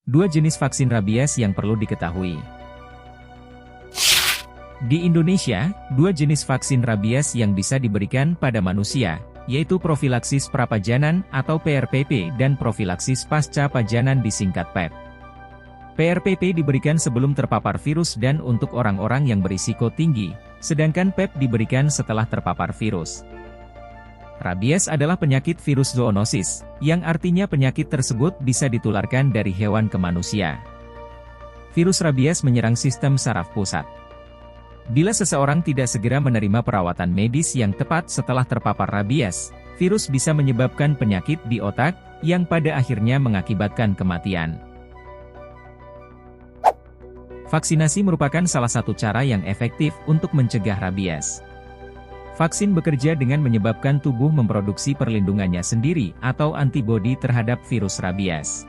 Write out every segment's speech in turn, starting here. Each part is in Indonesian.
Dua jenis vaksin rabies yang perlu diketahui. Di Indonesia, dua jenis vaksin rabies yang bisa diberikan pada manusia, yaitu profilaksis prapajanan atau PRPP dan profilaksis pasca pajanan disingkat PEP. PRPP diberikan sebelum terpapar virus dan untuk orang-orang yang berisiko tinggi, sedangkan PEP diberikan setelah terpapar virus. Rabies adalah penyakit virus zoonosis, yang artinya penyakit tersebut bisa ditularkan dari hewan ke manusia. Virus rabies menyerang sistem saraf pusat. Bila seseorang tidak segera menerima perawatan medis yang tepat setelah terpapar rabies, virus bisa menyebabkan penyakit di otak, yang pada akhirnya mengakibatkan kematian. Vaksinasi merupakan salah satu cara yang efektif untuk mencegah rabies. Vaksin bekerja dengan menyebabkan tubuh memproduksi perlindungannya sendiri atau antibodi terhadap virus rabies.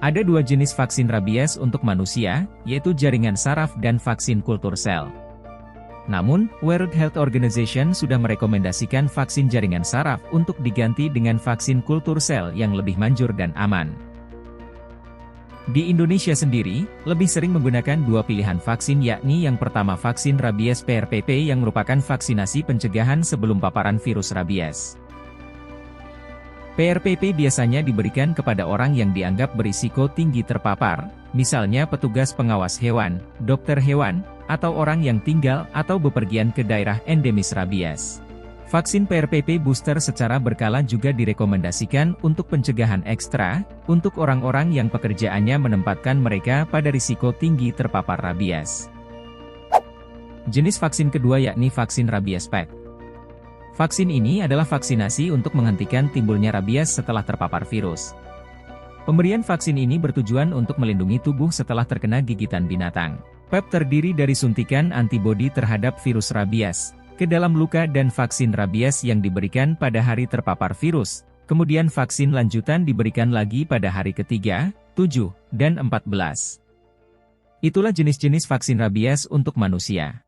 Ada dua jenis vaksin rabies untuk manusia, yaitu jaringan saraf dan vaksin kultur sel. Namun, World Health Organization sudah merekomendasikan vaksin jaringan saraf untuk diganti dengan vaksin kultur sel yang lebih manjur dan aman. Di Indonesia sendiri, lebih sering menggunakan dua pilihan vaksin yakni yang pertama vaksin rabies PRPP yang merupakan vaksinasi pencegahan sebelum paparan virus rabies. PRPP biasanya diberikan kepada orang yang dianggap berisiko tinggi terpapar, misalnya petugas pengawas hewan, dokter hewan, atau orang yang tinggal atau bepergian ke daerah endemis rabies. Vaksin PRPP booster secara berkala juga direkomendasikan untuk pencegahan ekstra, untuk orang-orang yang pekerjaannya menempatkan mereka pada risiko tinggi terpapar rabies. Jenis vaksin kedua yakni vaksin rabies PEP. Vaksin ini adalah vaksinasi untuk menghentikan timbulnya rabies setelah terpapar virus. Pemberian vaksin ini bertujuan untuk melindungi tubuh setelah terkena gigitan binatang. PEP terdiri dari suntikan antibodi terhadap virus rabies ke dalam luka dan vaksin rabies yang diberikan pada hari terpapar virus, kemudian vaksin lanjutan diberikan lagi pada hari ketiga, 7, dan 14. Itulah jenis-jenis vaksin rabies untuk manusia.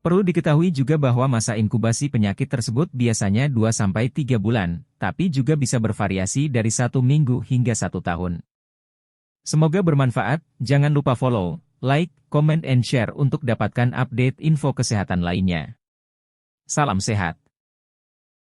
Perlu diketahui juga bahwa masa inkubasi penyakit tersebut biasanya 2-3 bulan, tapi juga bisa bervariasi dari 1 minggu hingga 1 tahun. Semoga bermanfaat, jangan lupa follow, like, comment and share untuk dapatkan update info kesehatan lainnya. Salam sehat.